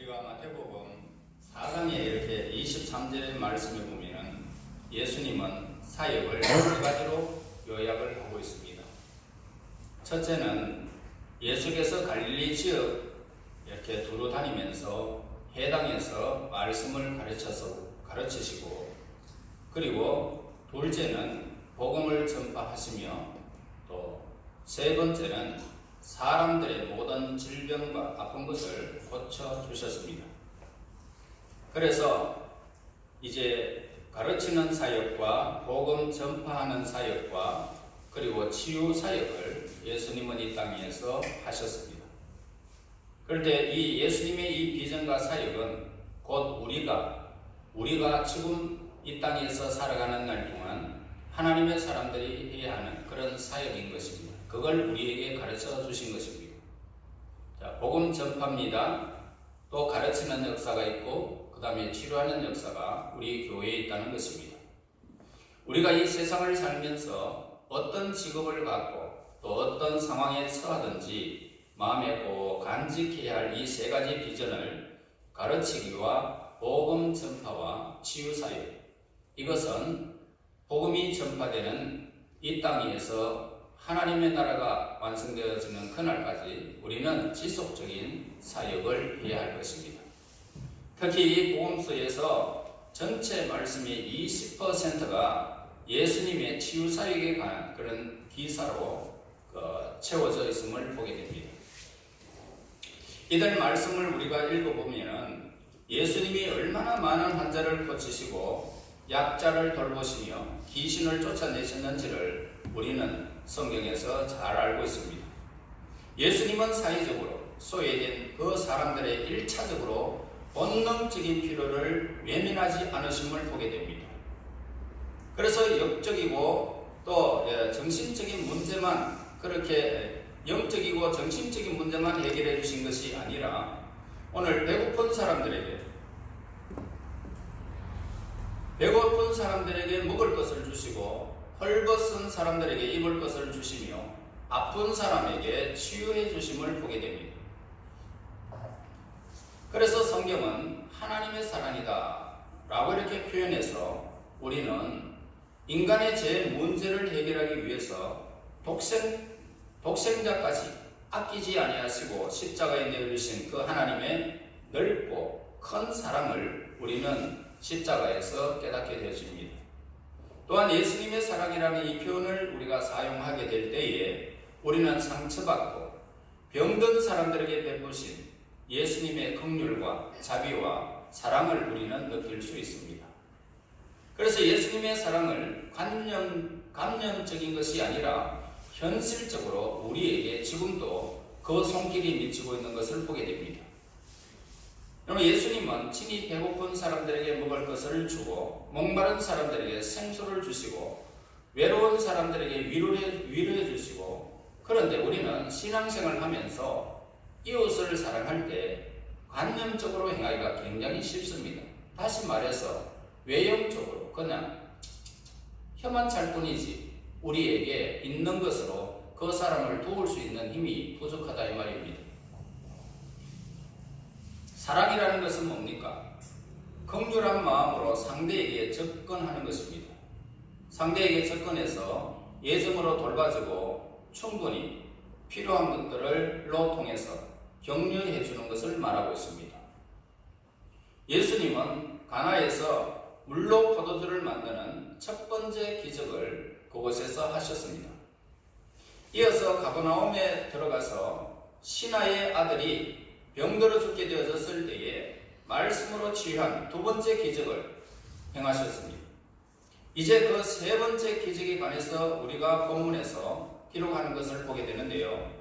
우리가 마태복음 4장에 이렇게 23절의 말씀을 보면은 예수님은 사역을 세 가지로 요약을 하고 있습니다. 첫째는 예수께서 갈릴리 지역 이렇게 두루 다니면서 해당에서 말씀을 가르치시고, 그리고 둘째는 복음을 전파하시며, 또 세 번째는 사람들의 모든 질병과 아픈 것을 고쳐주셨습니다. 그래서 이제 가르치는 사역과 복음 전파하는 사역과 그리고 치유 사역을 예수님은 이 땅에서 하셨습니다. 그런데 이 예수님의 이 비전과 사역은 곧 우리가 지금 이 땅에서 살아가는 날 동안 하나님의 사람들이 해야 하는 그런 사역인 것입니다. 그걸 우리에게 가르쳐 주신 것입니다. 자, 복음 전파입니다. 또 가르치는 역사가 있고, 그 다음에 치료하는 역사가 우리 교회에 있다는 것입니다. 우리가 이 세상을 살면서 어떤 직업을 갖고 또 어떤 상황에 처하든지 마음에 꼭 간직해야 할 이 세 가지 비전을 가르치기와 복음 전파와 치유 사역, 이것은 복음이 전파되는 이 땅 위에서 하나님의 나라가 완성되어지는 그날까지 우리는 지속적인 사역을 해야 할 것입니다. 특히 이 복음서에서 전체 말씀의 20%가 예수님의 치유 사역에 관한 그런 기사로 채워져 있음을 보게 됩니다. 이들 말씀을 우리가 읽어보면 예수님이 얼마나 많은 환자를 고치시고 약자를 돌보시며 귀신을 쫓아내셨는지를 우리는 성경에서 잘 알고 있습니다. 예수님은 사회적으로 소외된 그 사람들의 1차적으로 본능적인 필요를 외면하지 않으심을 보게 됩니다. 그래서 영적이고 또 정신적인 문제만, 그렇게 영적이고 정신적인 문제만 해결해 주신 것이 아니라 오늘 배고픈 사람들에게 먹을 것을 주시고, 헐벗은 사람들에게 입을 것을 주시며 아픈 사람에게 치유해 주심을 보게 됩니다. 그래서 성경은 하나님의 사랑이다 라고 이렇게 표현해서 우리는 인간의 제 문제를 해결하기 위해서 독생자까지 아끼지 아니하시고 십자가에 내어주신 그 하나님의 넓고 큰 사랑을 우리는 십자가에서 깨닫게 되어집니다. 또한 예수님의 사랑이라는 이 표현을 우리가 사용하게 될 때에 우리는 상처받고 병든 사람들에게 베푸신 예수님의 긍휼과 자비와 사랑을 우리는 느낄 수 있습니다. 그래서 예수님의 사랑을 감염적인 것이 아니라 현실적으로 우리에게 지금도 그 손길이 미치고 있는 것을 보게 됩니다. 여러분, 예수님은 친히 배고픈 사람들에게 먹을 것을 주고, 목마른 사람들에게 생수를 주시고, 외로운 사람들에게 위로해 주시고, 그런데 우리는 신앙생활을 하면서 이웃을 사랑할 때 관념적으로 행하기가 굉장히 쉽습니다. 다시 말해서 외형적으로 그냥 혀만 찰 뿐이지 우리에게 있는 것으로 그 사람을 도울 수 있는 힘이 부족하다 이 말입니다. 사랑이라는 것은 뭡니까? 긍휼한 마음으로 상대에게 접근하는 것입니다. 상대에게 접근해서 예정으로 돌봐주고 충분히 필요한 것들로 통해서 격려해 주는 것을 말하고 있습니다. 예수님은 가나에서 물로 포도주를 만드는 첫 번째 기적을 그곳에서 하셨습니다. 이어서 가버나움에 들어가서 시나의 아들이 병들어 죽게 되어졌을 때에 말씀으로 치유한 두 번째 기적을 행하셨습니다. 이제 그 세 번째 기적에 관해서 우리가 본문에서 기록하는 것을 보게 되는데요.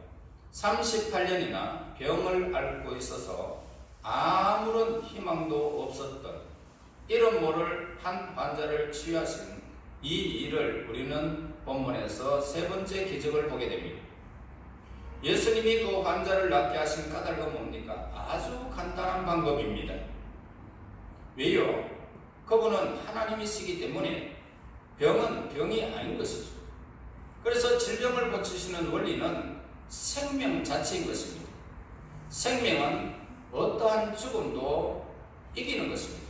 38년이나 병을 앓고 있어서 아무런 희망도 없었던 이름 모를 한 환자를 치유하신 이 일을 우리는 본문에서 세 번째 기적을 보게 됩니다. 예수님이 그 환자를 낫게 하신 까닭은 뭡니까? 아주 간단한 방법입니다. 왜요? 그분은 하나님이시기 때문에 병은 병이 아닌 것이죠. 그래서 질병을 고치시는 원리는 생명 자체인 것입니다. 생명은 어떠한 죽음도 이기는 것입니다.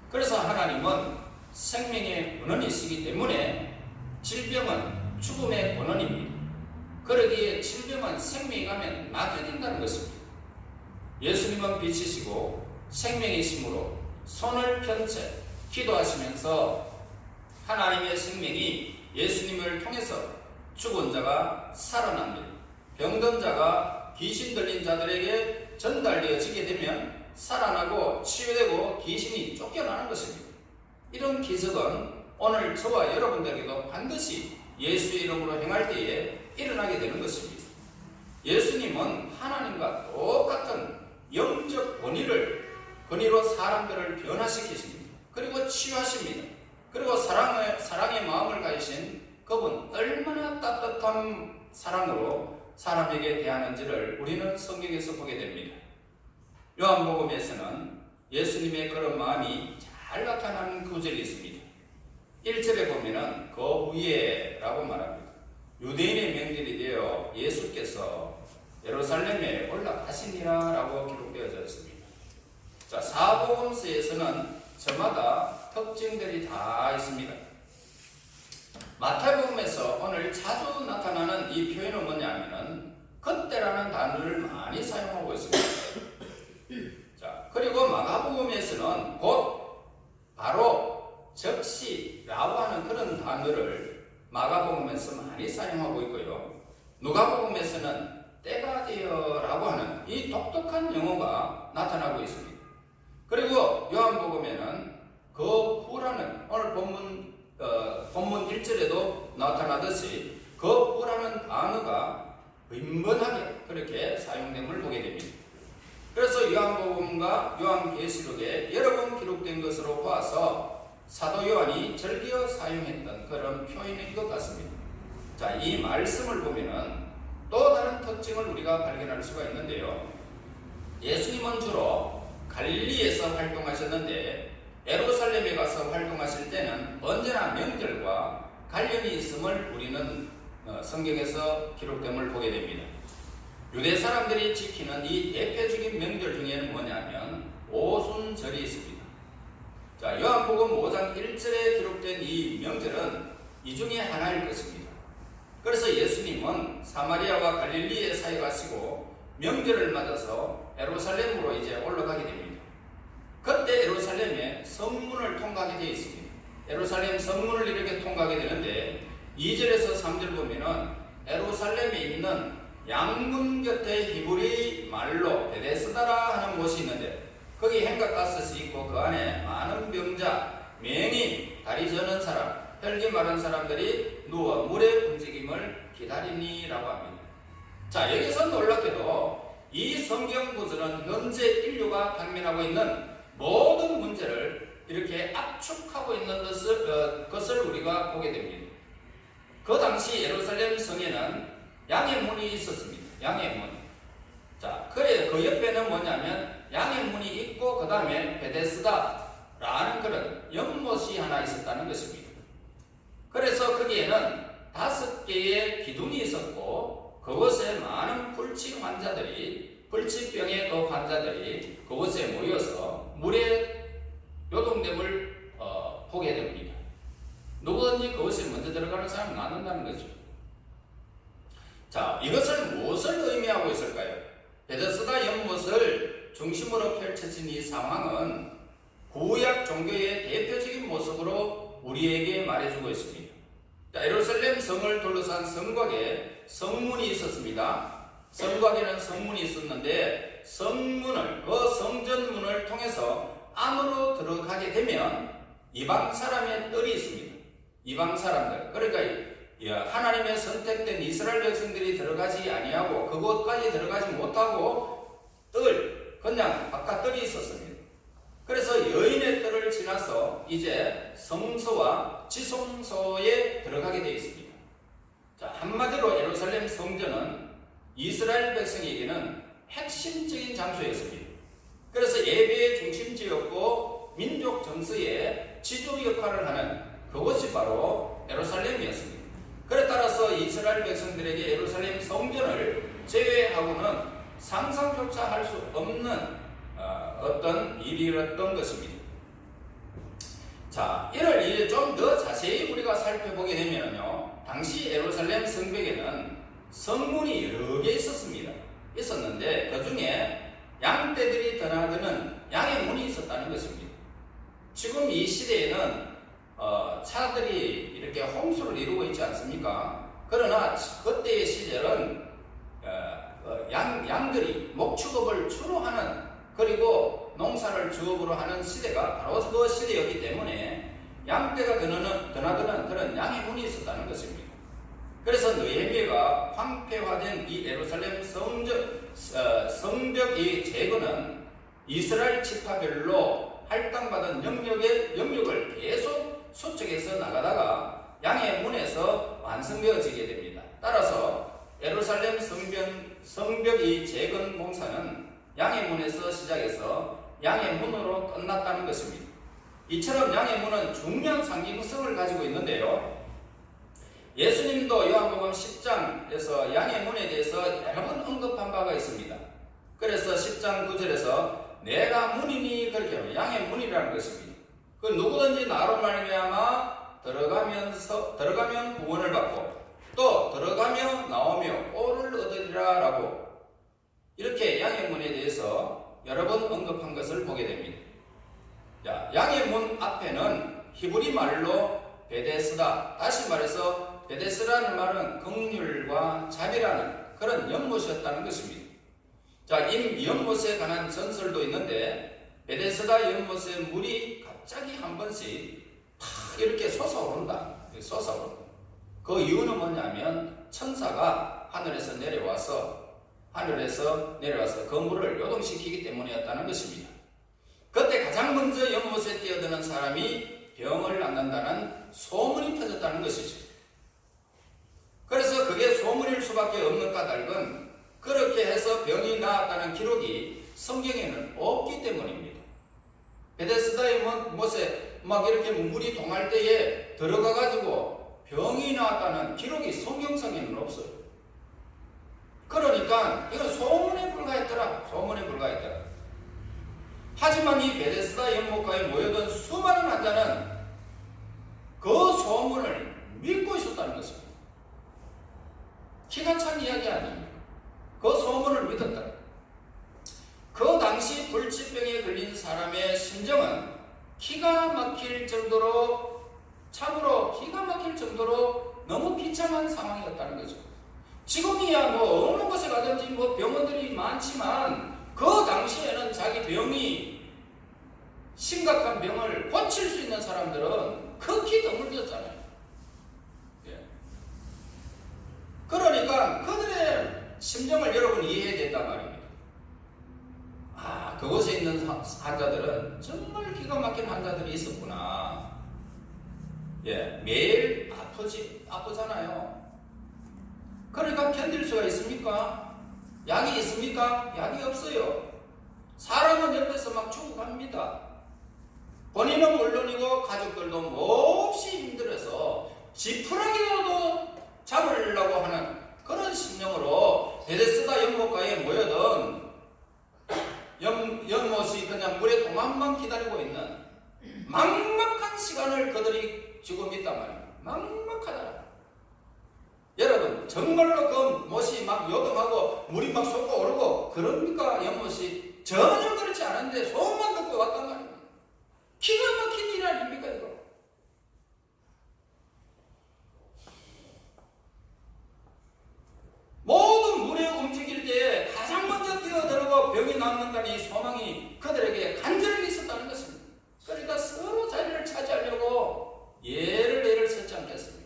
그래서 하나님은 생명의 근원이시기 때문에 질병은 죽음의 근원입니다. 그러기에 질병은 생명이 가면 낫게 된다는 것입니다. 예수님은 빛이시고 생명이시므로 손을 편 채 기도하시면서 하나님의 생명이 예수님을 통해서 죽은 자가 살아납니다. 병든 자가 귀신 들린 자들에게 전달되어지게 되면 살아나고 치유되고 귀신이 쫓겨나는 것입니다. 이런 기적은 오늘 저와 여러분들에게도 반드시 예수의 이름으로 행할 때에 일어나게 되는 것입니다. 예수님은 하나님과 똑같은 영적 권위로 사람들을 변화시키십니다. 그리고 치유하십니다. 그리고 사랑의 마음을 가지신 그분 얼마나 따뜻한 사랑으로 사람에게 대하는지를 우리는 성경에서 보게 됩니다. 요한복음에서는 예수님의 그런 마음이 잘 나타나는 구절이 있습니다. 1절에 보면은 그 후에 라고 말합니다. 유대인의 명절이 되어 예수께서 예루살렘에 올라가시니라 라고 기록되어져 있습니다. 자, 사복음서에서는 저마다 특징들이 다 있습니다. 마태복음에서 오늘 자주 나타나는 이 표현은 뭐냐면은 그때라는 단어를 많이 사용하고 있습니다. 자, 그리고 마가복음에서는 곧, 바로, 즉시라고 하는 그런 단어를 마가복음에서 많이 사용하고 있고요. 누가복음에서는 때가 되어라고 하는 이 독특한 용어가 나타나고 있습니다. 그리고 요한복음에는 그 후라는 오늘 본문 1절에도 나타나듯이 그 후라는 단어가 빈번하게 그렇게 사용됨을 보게 됩니다. 그래서 요한복음과 요한계시록에 여러 번 기록된 것으로 보아서 사도 요한이 즐겨 사용했던 그런 표현인 것 같습니다. 자, 이 말씀을 보면은 또 다른 특징을 우리가 발견할 수가 있는데요. 예수님은 주로 갈릴리에서 활동하셨는데 예루살렘에 가서 활동하실 때는 언제나 명절과 관련이 있음을 우리는 성경에서 기록됨을 보게 됩니다. 유대 사람들이 지키는 이 대표적인 명절 중에는 뭐냐면 오순절이 있습니다. 자, 요한복음 5장 1절에 기록된 이 명절은 이 중에 하나일 것입니다. 그래서 예수님은 사마리아와 갈릴리에 사역하시고 명절을 맞아서 예루살렘으로 이제 올라가게 됩니다. 그때 예루살렘에 성문을 통과하게 되어 있습니다. 예루살렘 성문을 이렇게 통과하게 되는데 2절에서 3절 보면은 예루살렘에 있는 양문 곁에 히브리 말로 베데스다라 하는 곳이 있는데 거기 행각가스이 있고 그 안에 많은 병자, 맹인, 다리 저는 사람, 혈기 마른 사람들이 누워 물의 움직임을 기다리니라고 합니다. 자, 여기서 놀랍게도 이 성경 구절은 현재 인류가 당면하고 있는 모든 문제를 이렇게 압축하고 있는 것을 우리가 보게 됩니다. 그 당시 예루살렘 성에는 양의 문이 있었습니다. 양의 문. 자, 그 옆에는 뭐냐면 양의 문이 있고 그 다음에 베데스다라는 그런 연못이 하나 있었다는 것입니다. 그래서 거기에는 5개의 기둥이 있었고 그곳에 많은 불치병의 그 환자들이 그곳에 모여서 물에 요동됨을 보게 됩니다. 누구든지 그곳에 먼저 들어가는 사람은 낫는다는 거죠. 자, 이것을 무엇을 의미하고 있을까요? 베데스다 연못을 중심으로 펼쳐진 이 상황은 구약 종교의 대표적인 모습으로 우리에게 말해주고 있습니다. 자, 예루살렘 성을 둘러싼 성곽에 성문이 있었습니다. 성곽에는 성문이 있었는데 성문을, 그 성전문을 통해서 안으로 들어가게 되면 이방 사람의 뜰이 있습니다. 이방 사람들, 그러니까 하나님의 선택된 이스라엘 백성들이 들어가지 아니하고 그곳까지 들어가지 못하고 그냥 바깥 뜰이 있었습니다. 그래서 여인의 뜰을 지나서 이제 성소와 지성소에 들어가게 되어 있습니다. 자, 한마디로 예루살렘 성전은 이스라엘 백성에게는 핵심적인 장소였습니다. 그래서 예배의 중심지였고 민족 정서의 지주 역할을 하는 그것이 바로 예루살렘이었습니다. 그에 따라서 이스라엘 백성들에게 예루살렘 성전을 제외하고는 상상조차 할 수 없는 어떤 일이었던 것입니다. 자, 이를 이제 좀 더 자세히 우리가 살펴보게 되면요, 당시 예루살렘 성벽에는 성문이 여러 개 있었는데 그 중에 양떼들이 드나드는 양의 문이 있었다는 것입니다. 지금 이 시대에는 차들이 이렇게 홍수를 이루고 있지 않습니까? 그러나 그때의 시절은 양들이 목축업을 주로 하는, 그리고 농사를 주업으로 하는 시대가 바로 그 시대였기 때문에 양떼가 드나드는 그런 양의 문이 있었다는 것입니다. 그래서 느헤미야가 황폐화된 이 예루살렘 성벽의 재건은 이스라엘 지파별로 할당받은 영역을 계속 수축해서 나가다가 양의 문에서 완성되어지게 됩니다. 따라서 예루살렘 성벽의 재건 공사는 양의 문에서 시작해서 양의 문으로 끝났다는 것입니다. 이처럼 양의 문은 중요한 상징성을 가지고 있는데요, 예수님도 요한복음 10장에서 양의 문에 대해서 여러 번 언급한 바가 있습니다. 그래서 10장 9절에서 내가 문이니 그렇게 하면 양의 문이라는 것입니다. 그 누구든지 나로 말미암아 들어가면 구원을 받고 또 들어가며 나오며 꼴을 얻으리라 라고 이렇게 양의 문에 대해서 여러 번 언급한 것을 보게 됩니다. 자, 양의 문 앞에는 히브리 말로 베데스다, 다시 말해서 베데스라는 말은 긍휼과 자비라는 그런 연못이었다는 것입니다. 자, 이 연못에 관한 전설도 있는데 베데스다 연못의 물이 갑자기 한 번씩 팍 이렇게 솟아오른다. 그 이유는 뭐냐면 천사가 하늘에서 내려와서 그 물을 요동시키기 때문이었다는 것입니다. 그때 가장 먼저 연못에 뛰어드는 사람이 병을 낫는다는 소문이 퍼졌다는 것이죠. 그래서 그게 소문일 수밖에 없는 까닭은 그렇게 해서 병이 나았다는 기록이 성경에는 없기 때문입니다. 베데스다의 못에 막 이렇게 물이 동할 때에 들어가가지고 병이 나았다는 기록이 성경상에는 없어요. 그러니까 이건 소문에 불과했더라. 하지만 이 베데스다 연못가에 모여든 수많은 환자는 그 소문을 믿고 있었다는 것입니다. 기가 찬 이야기 아닙니까? 그 소문을 믿었다. 그 당시 불치병에 걸린 사람의 심정은 참으로 기가 막힐 정도로 너무 비참한 상황이었다는 거죠. 지금이야 뭐 어느 곳에 가든지 뭐 병원들이 많지만 그 당시에는 자기 병이 심각한 병을 고칠 수 있는 사람들은 극히 드물었잖아요. 그러니까 그들의 심정을 여러분 이해해야 된단 말입니다. 그곳에 있는 환자들은 정말 기가 막힌 환자들이 있었구나. 매일 아프잖아요. 그러니까 견딜 수가 있습니까? 약이 있습니까? 약이 없어요. 사람은 옆에서 막 죽어갑니다. 본인은 물론이고 가족들도 몹시 힘들어서 지푸라기라도 잡으려고 하는 그런 심령으로 베데스다 연못가에 모여든 연못이 그냥 물의 동안만 기다리고 있는 막막한 시간을 그들이 지금 있단 말이에요. 막막하다. 여러분 정말로 그 못이 막 요동하고 물이 막 솟아오르고 그럽니까? 연못이 전혀 그렇지 않은데 소문만 듣고 왔단 말입니다. 기가 막힌 일 아닙니까 이거? 모든 물에 움직일 때 가장 먼저 뛰어들고 병이 낫는다는 이 소망이 그들에게 간절하게 있었다는 것입니다. 그러니까 서로 자리를 차지하려고 예를 쓰지 않겠습니까?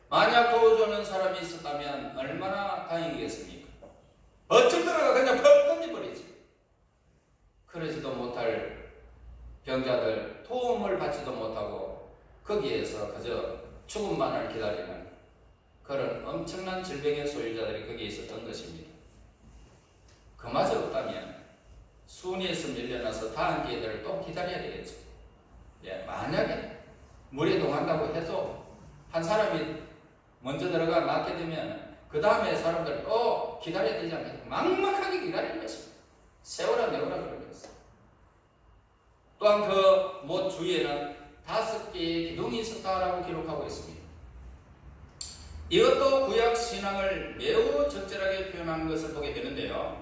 만약 도와주는 사람이 있었다면 얼마나 다행이겠습니까? 어쩌다가 그냥 퍽 던져버리지. 그러지도 못할 병자들 도움을 받지도 못하고 거기에서 그저 죽음만을 기다리는 그런 엄청난 질병의 소유자들이 거기에 있었던 것입니다. 그마저 없다면 순위에서 밀려나서 다음 기회를 또 기다려야 되겠죠. 만약에 물에 동한다고 해도 한 사람이 먼저 들어가 낫게 되면 그 그 다음에 사람들 또 기다려야 되지 않겠습니까? 막막하게 기다리는 것입니다. 세워라 내워라 그러는 것입니다. 또한 그 못 주위에는 5개의 기둥이 있었다라고 기록하고 있습니다. 이것도 구약 신앙을 매우 적절하게 표현하는 것을 보게 되는데요.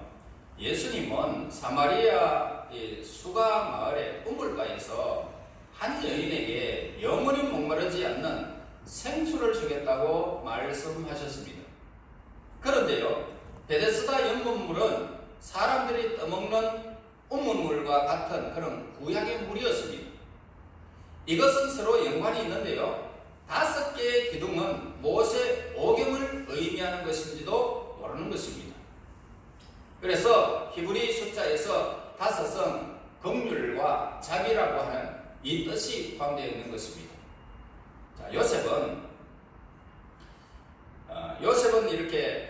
예수님은 사마리아 수가 마을의 우물가에서 한 여인에게 영원히 목마르지 않는 생수를 주겠다고 말씀하셨습니다. 그런데요, 베데스다 연못물은 사람들이 떠먹는 우물물과 같은 그런 구약의 물이었습니다. 이것은 서로 연관이 있는데요, 5개의 기둥은 모세 오경을 의미하는 것인지도 모르는 것입니다. 그래서 히브리 숫자에서 5은 긍휼과 자비라고 하는 이 뜻이 포함되어 있는 것입니다. 자, 요셉은 이렇게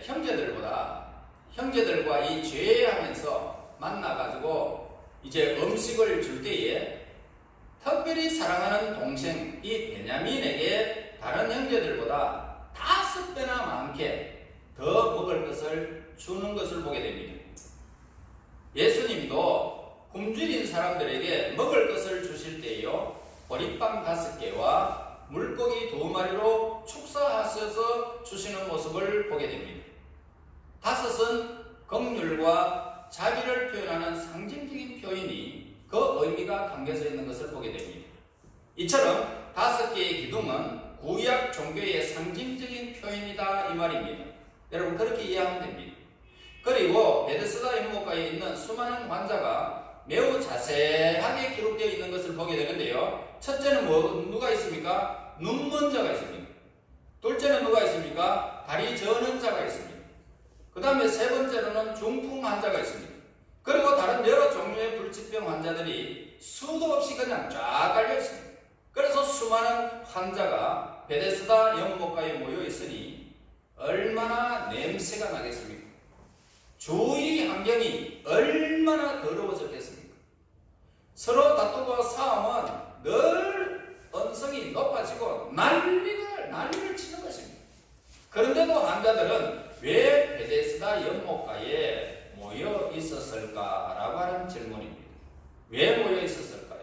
형제들과 이 죄하면서 만나가지고 이제 음식을 줄 때에 특별히 사랑하는 동생 이 베냐민에게 다른 형제들보다 5배나 많게 더 먹을 것을 주는 것을 보게 됩니다. 예수님도 굶주린 사람들에게 먹을 것을 주실 때에요, 보리빵 5개와 물고기 2마리로 축사하셔서 주시는 모습을 보게 됩니다. 5은 긍휼과 자비를 표현하는 상징적인 표현이 그 의미가 담겨져 있는 것을 보게 됩니다. 이처럼 5개의 기둥은 구약 종교의 상징적인 표현이다 이 말입니다. 여러분 그렇게 이해하면 됩니다. 그리고 베데스다 연못가에 있는 수많은 환자가 매우 자세하게 기록되어 있는 것을 보게 되는데요. 첫째는 누가 있습니까? 눈먼 자가 있습니다. 둘째는 누가 있습니까? 다리 저는 자가 있습니다. 그 다음에 세 번째로는 중풍 환자가 있습니다. 그리고 다른 여러 종류의 불치병 환자들이 수도 없이 그냥 쫙 깔려 있습니다. 그래서 수많은 환자가 베데스다 연못가에 모여 있으니 얼마나 냄새가 나겠습니까? 주위 환경이 얼마나 더러워졌겠습니까? 서로 다투고 싸움은 늘 언성이 높아지고 난리를 치는 것입니다. 그런데도 환자들은 왜 베데스다 연못가에 모여 있었을까라고 하는 질문입니다. 왜 모여 있었을까요?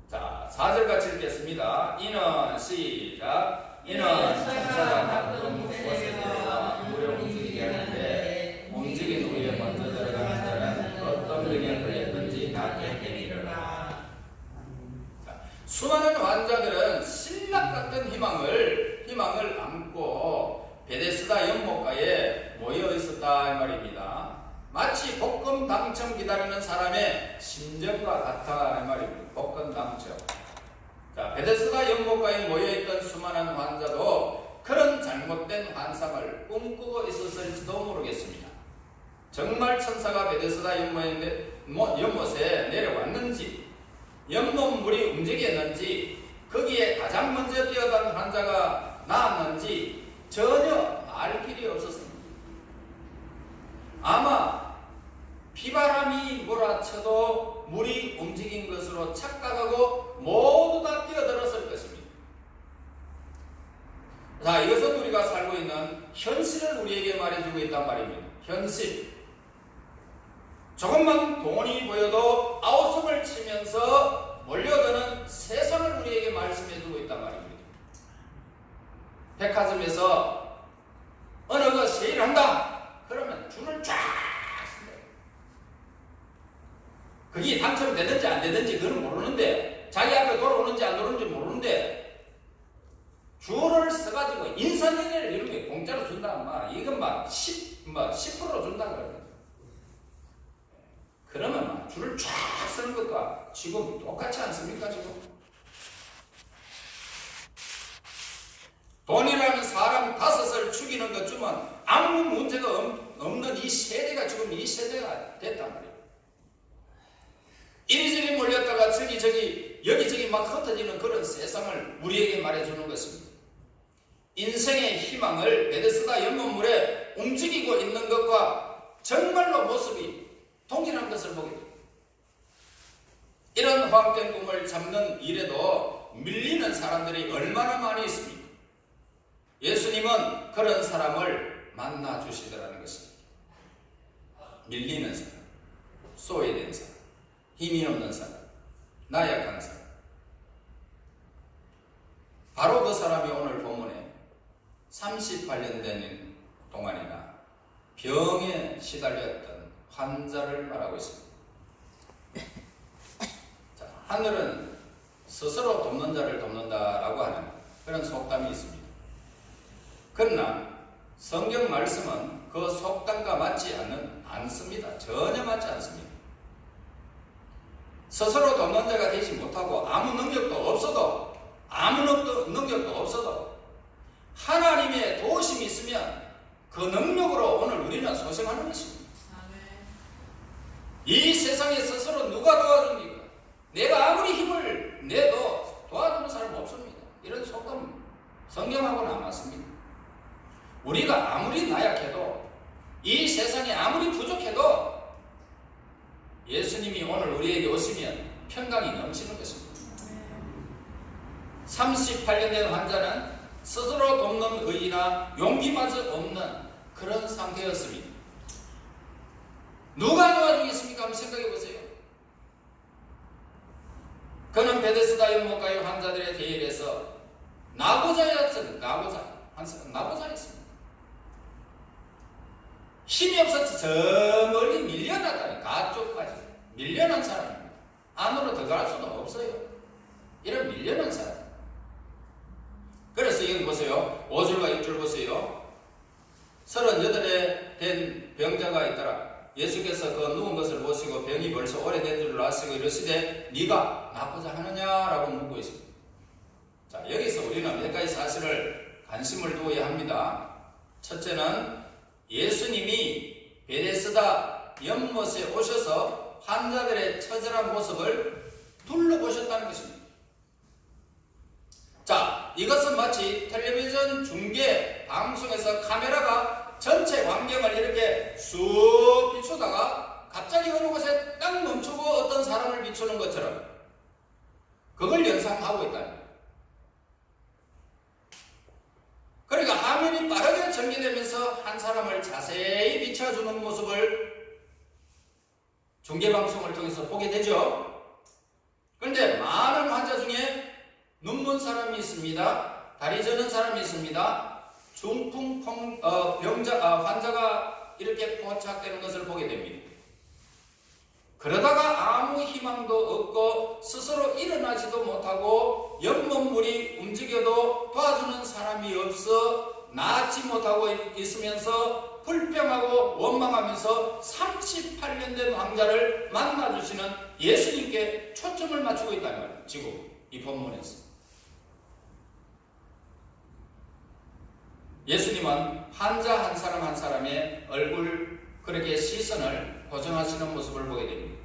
자, 4절 같이 읽겠습니다. 이는 시작. 이는 천사가 가끔 곳에 들어가 물에 움직이게 하는데 움직인 후에 먼저 들어가는 자는 어떤 병에 걸렸든지 낫게 되리라. 수많은 환자들은 신락 같은 희망을 안고 베데스다 연못가에 모여 있었다 이 말입니다. 마치 복권 당첨 기다리는 사람의 심정과 같아 이 말입니다. 복권 당첨. 자, 베데스다 연못가에 모여있던 수많은 환자도 그런 잘못된 환상을 꿈꾸고 있었을지도 모르겠습니다. 정말 천사가 베데스다 연못에 내려왔는지, 연못물이 움직였는지, 거기에 가장 먼저 뛰어든 환자가 나왔는지 전혀 알 길이 없었습니다. 아마 비바람이 몰아쳐도 물이 움직인 것으로 착각하고 모두 다 뛰어들었을 것입니다. 자, 이것은 우리가 살고 있는 현실을 우리에게 말해주고 있단 말입니다. 현실. 조금만 돈이 보여도 아우성을 치면서 몰려드는 세상을 우리에게 말씀해주고 있단 말입니다. 백화점에서 어느 거 세일한다 그러면 줄을 쫙 씁니다. 그게 당첨되든지 안 되든지 그건 모르는데, 자기 앞에 돌아오는지 안 돌아오는지 모르는데 줄을 써가지고 인사인해를 이런 게 공짜로 준다 이건 10% 준다 그러거든. 그러면 줄을 쫙 쓰는 것과 지금 똑같지 않습니까? 지금 돈이라는 사람 5을 죽이는 것 주면 아무 문제가 없는 이 세대가 지금 이 세대가 됐단 말이에요. 이리저리 몰렸다가 여기저기 막 흩어지는 그런 세상을 우리에게 말해주는 것입니다. 인생의 희망을 베데스다 연못물에 움직이고 있는 것과 정말로 모습이 동일한 것을 보게 됩니다. 이런 화학된 꿈을 잡는 일에도 밀리는 사람들이 얼마나 많이 있습니까? 예수님은 그런 사람을 만나 주시더라는 것입니다. 밀리는 사람, 소외된 사람, 힘이 없는 사람, 나약한 사람. 바로 그 사람이 오늘 본문에 38년 된 동안이나 병에 시달렸던 환자를 말하고 있습니다. 자, 하늘은 스스로 돕는 자를 돕는다라고 하는 그런 속담이 있습니다. 그러나 성경 말씀은 그 속담과 맞지 않습니다. 전혀 맞지 않습니다. 스스로 돕는 자가 되지 못하고 아무 능력도 없어도 하나님의 도우심이 있으면 그 능력으로 오늘 우리는 소생하는 것입니다. 이 세상에 스스로 누가 도와줍니까? 내가 아무리 힘을 내도 도와주는 사람은 없습니다. 이런 속담 성경하고는 안 맞습니다. 우리가 아무리 나약해도 이 세상에 아무리 부족해도 예수님이 오늘 우리에게 오시면 평강이 넘치는 것입니다. 38년 된 환자는 스스로 돕는 의의나 용기마저 없는 그런 상태였습니다. 누가 도와주겠습니까? 한번 생각해 보세요. 그는 베데스다 연못가의 환자들의 대열에서 나고자였습니다. 힘이 없어서 저 멀리 밀려났다니, 가쪽까지 밀려난 사람입니다. 안으로 들어갈 수는 없어요. 이런 밀려난 사람. 그래서 여기 보세요. 5절과 6절 보세요. 38에 된 병자가 있더라. 예수께서 그 누운 것을 보시고 병이 벌써 오래된 줄을 아시고 이르시되 네가 낫고자 하느냐라고 묻고 있습니다. 자, 여기서 우리는 몇 가지 사실을 관심을 두어야 합니다. 첫째는 예수님이 베데스다 연못에 오셔서 환자들의 처절한 모습을 둘러보셨다는 것입니다. 자, 이것은 마치 텔레비전 중계 방송에서 카메라가 전체 광경을 이렇게 쑥 비추다가 갑자기 어느 곳에 딱 멈추고 어떤 사람을 비추는 것처럼 그걸 연상하고 있다는. 그러니까 화면이 빠르게 전개되면서 한 사람을 자세히 비춰주는 모습을 중계방송을 통해서 보게 되죠. 그런데 많은 환자 중에 눈먼 사람이 있습니다. 다리 저는 사람이 있습니다. 중풍 환자가 이렇게 포착되는 것을 보게 됩니다. 그러다가 아무 희망도 없고 스스로 일어나지도 못하고 연못물이 움직여도 도와주는 사람이 없어 낫지 못하고 있으면서 불평하고 원망하면서 38년 된 환자를 만나주시는 예수님께 초점을 맞추고 있다는 말이에요. 지금 이 본문에서 예수님은 환자 한 사람 한 사람의 얼굴 그렇게 시선을 고정하시는 모습을 보게 됩니다.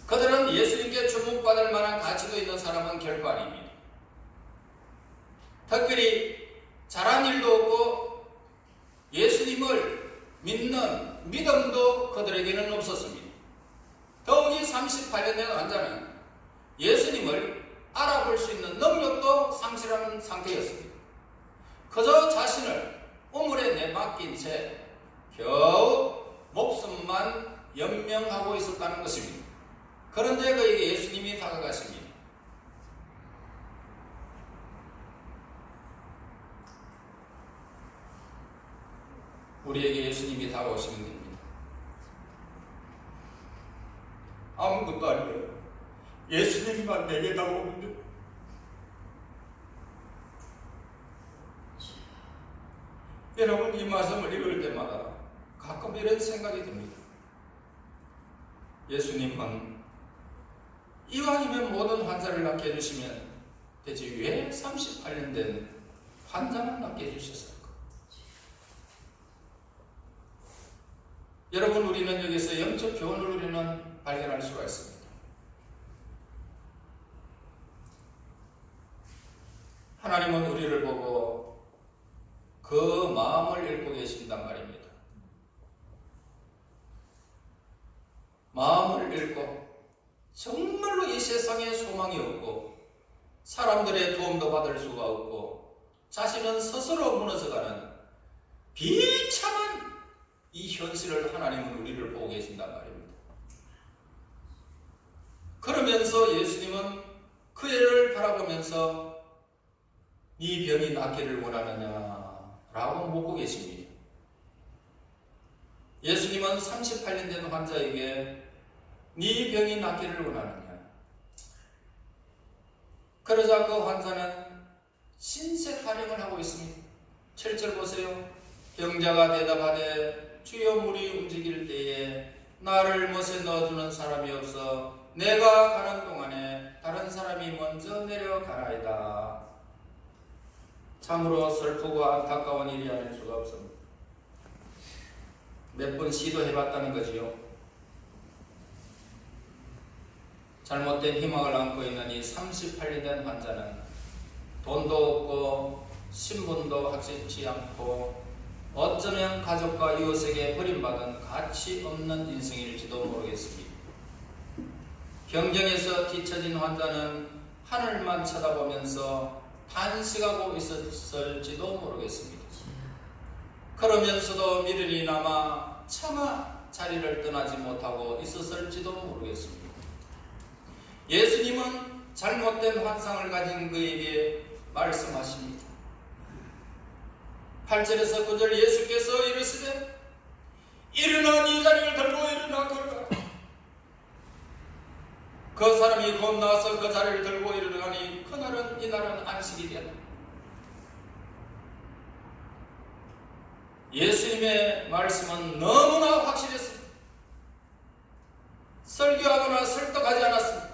그들은 예수님께 주목받을 만한 가치도 있는 사람은 결코 아닙니다. 특별히 잘한 일도 없고 예수님을 믿는 믿음도 그들에게는 없었습니다. 더욱이 38년 된 환자는 예수님을 알아볼 수 있는 능력도 상실한 상태였습니다. 그저 자신을 우물에 내맡긴 채 겨우 목숨만 연명하고 있었다는 것입니다. 그런데 그에게 예수님이 다가가십니다. 우리에게 예수님이 다가오시면 됩니다. 아무것도 아니에요. 예수님만 내게 다가오는데 여러분, 이 말씀을 읽을 때마다 가끔 이런 생각이 듭니다. 예수님은 이왕이면 모든 환자를 낫게 해주시면 대체 왜 38년 된 환자만 낫게 해주셨을까? 여러분, 우리는 여기서 영적 교훈을 우리는 발견할 수가 있습니다. 하나님은 우리를 보고 그 마음을 읽고 계신단 말입니다. 마음을 읽고 정말로 이 세상에 소망이 없고 사람들의 도움도 받을 수가 없고 자신은 스스로 무너져가는 비참한 이 현실을 하나님은 우리를 보고 계신단 말입니다. 그러면서 예수님은 그 애를 바라보면서 네 병이 낫기를 원하느냐라고 묻고 계십니다. 예수님은 38년 된 환자에게 네 병이 낫기를 원하느냐. 그러자 그 환자는 신세 타령을 하고 있습니다. 7절 보세요. 병자가 대답하되 주여 물이 움직일 때에 나를 못에 넣어주는 사람이 없어 내가 가는 동안에 다른 사람이 먼저 내려가나이다. 참으로 슬프고 안타까운 일이 아닐 수가 없습니다. 몇 번 시도해봤다는 거지요. 잘못된 희망을 안고 있는 이 38년 된 환자는 돈도 없고 신분도 확실치 않고 어쩌면 가족과 이웃에게 버림받은 가치 없는 인생일지도 모르겠습니다. 경경에서 뒤처진 환자는 하늘만 쳐다보면서 탄식하고 있었을지도 모르겠습니다. 그러면서도 미련이 남아 차마 자리를 떠나지 못하고 있었을지도 모르겠습니다. 예수님은 잘못된 환상을 가진 그에게 말씀하십니다. 8절에서 9절 예수께서 이르시되 일어나 네 자리를 들고 일어나 걸어가라. 그 사람이 곧 나와서 그 자리를 들고 일어나니 그날은 이날은 안식이 되었다. 예수님의 말씀은 너무나 확실했습니다. 설교하거나 설득하지 않았습니다.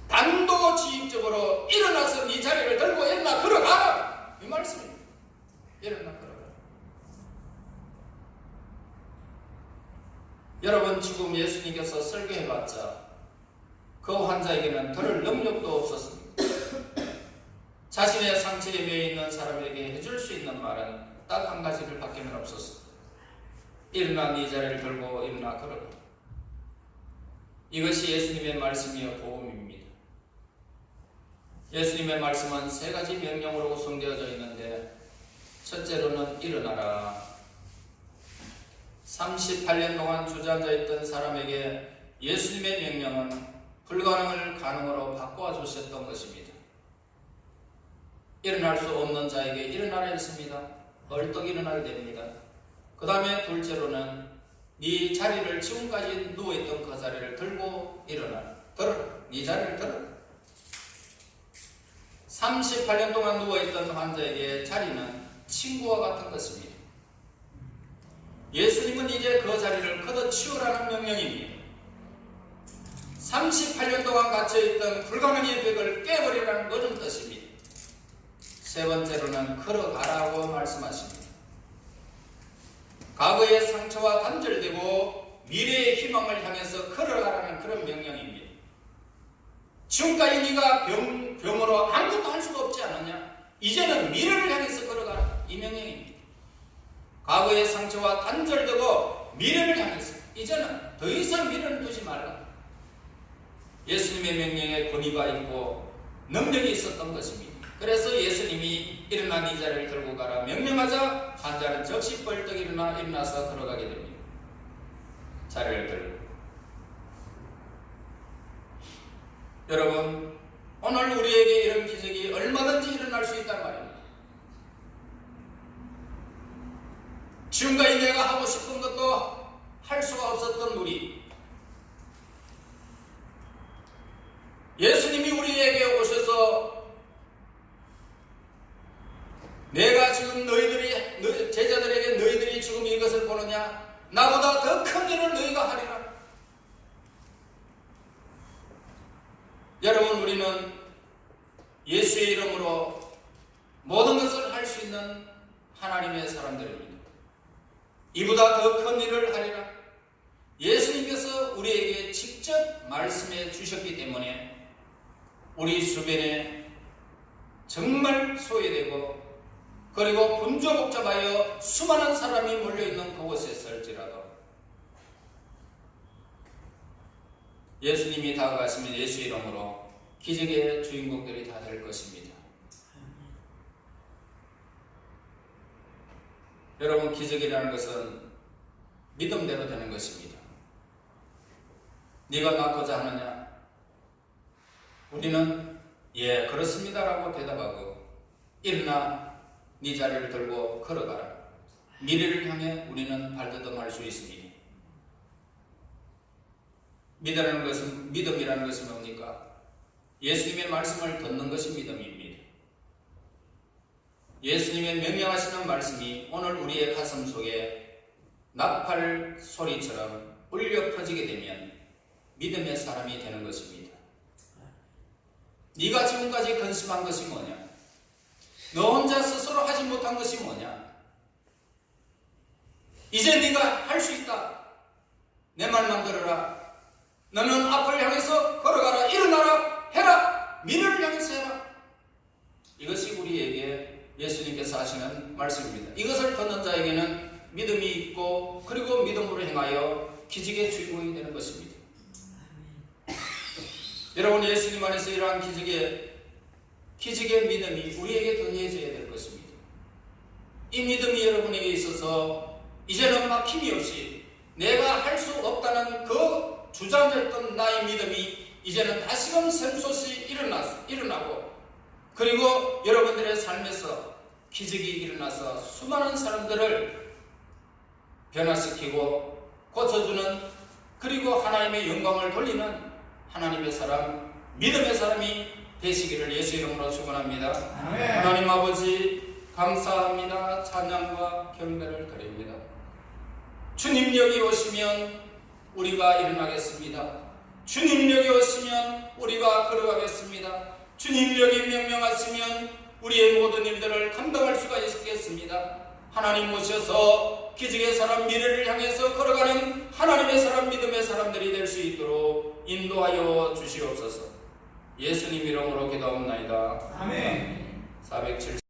단도직입적으로 일어나서 네 자리를 들고 일어나 걸어가라, 이 말씀입니다. 일어나 걸어가라. 여러분, 지금 예수님께서 설교해봤자 그 환자에게는 들을 능력도 없었습니다. 자신의 상처에 매여 있는 사람에게 해줄 수 있는 말은 딱 한 가지를 밖에는 없었습니다. 일어나 네 자리를 들고 일어나 걸어라. 이것이 예수님의 말씀이요 복음입니다. 예수님의 말씀은 세 가지 명령으로 구성되어져 있는데, 첫째로는 일어나라. 38년 동안 주저앉아 있던 사람에게 예수님의 명령은 불가능을 가능으로 바꿔 주셨던 것입니다. 일어날 수 없는 자에게 일어나라 했습니다. 벌떡 일어나게 됩니다. 그 다음에 둘째로는 네 자리를, 지금까지 누워있던 그 자리를 들고 일어나. 들어라. 네 자리를 들어라. 38년 동안 누워있던 환자에게 자리는 친구와 같은 것입니다. 예수님은 이제 그 자리를 걷어치우라는 명령입니다. 38년 동안 갇혀있던 불가능의 벽을 깨버리라는 그런 뜻입니다. 세 번째로는 걸어가라고 말씀하십니다. 과거의 상처와 단절되고 미래의 희망을 향해서 걸어가라는 그런 명령입니다. 지금까지 네가 병으로 아무것도 할 수가 없지 않았냐? 이제는 미래를 향해서 걸어가라, 이 명령입니다. 과거의 상처와 단절되고 미래를 향해서 이제는 더 이상 미래를 두지 말라. 예수님의 명령에 권위가 있고 능력이 있었던 것입니다. 그래서 예수님이 일어나 네 자리를 들고 가라 명령하자 환자는 즉시 벌떡 일어나서 걸어가게 됩니다. 자리를 들고. 여러분, 오늘 우리에게 이런 기적이 얼마든지 일어날 수 있단 말입니다. 지금까지 내가 하고 싶은 것도 할 수가 없었던 우리, 예수님이 우리에게 오셔서 내가 지금 제자들에게 너희들이 지금 이것을 보느냐? 나보다 더 큰 일을 너희가 하리라. 여러분, 우리는 예수의 이름으로 모든 것을 할 수 있는 하나님의 사람들입니다. 이보다 더 큰 일을 하리라. 예수님께서 우리에게 직접 말씀해 주셨기 때문에 우리 주변에 정말 소외되고 그리고 분주복잡하여 수많은 사람이 몰려있는 그곳에 있을지라도 예수님이 다가가시면 예수 이름으로 기적의 주인공들이 다 될 것입니다. 여러분, 기적이라는 것은 믿음대로 되는 것입니다. 네가 낫고자 하느냐? 우리는 예, 그렇습니다라고 대답하고 일어나 네 자리를 들고 걸어가라. 미래를 향해 우리는 발돋움할 수 있습니다. 믿음이라는 것은 뭡니까? 예수님의 말씀을 듣는 것이 믿음입니다. 예수님의 명령하시는 말씀이 오늘 우리의 가슴 속에 나팔 소리처럼 울려 퍼지게 되면 믿음의 사람이 되는 것입니다. 네가 지금까지 근심한 것이 뭐냐? 너 혼자 스스로 하지 못한 것이 뭐냐? 이제 네가 할 수 있다. 내 말만 들어라. 너는 앞을 향해서 걸어가라. 일어나라. 해라. 미래를 향해서 해라. 이것이 우리에게 예수님께서 하시는 말씀입니다. 이것을 듣는 자에게는 믿음이 있고 그리고 믿음으로 행하여 기적의 주인공이 되는 것입니다. 여러분, 예수님 안에서 이러한 기적의 믿음이 우리에게 더해져야 될 것입니다. 이 믿음이 여러분에게 있어서 이제는 막힘이 없이 내가 할 수 없다는 그 주저앉았던 나의 믿음이 이제는 다시금 샘솟이 일어나고 그리고 여러분들의 삶에서 기적이 일어나서 수많은 사람들을 변화시키고 고쳐주는 그리고 하나님의 영광을 돌리는 하나님의 사람, 믿음의 사람이 되시기를 예수 이름으로 축원합니다. 하나님 아버지 감사합니다. 찬양과 경배를 드립니다. 주님 여기 오시면 우리가 일어나겠습니다. 주님 여기 오시면 우리가 걸어가겠습니다. 주님 여기 명령하시면 우리의 모든 일들을 감당할 수가 있겠습니다. 하나님 오셔서 기적의 사람, 미래를 향해서 걸어가는 하나님의 사람, 믿음의 사람들이 될 수 있도록 인도하여 주시옵소서. 예수님 이름으로 기도하옵나이다. 아멘. 407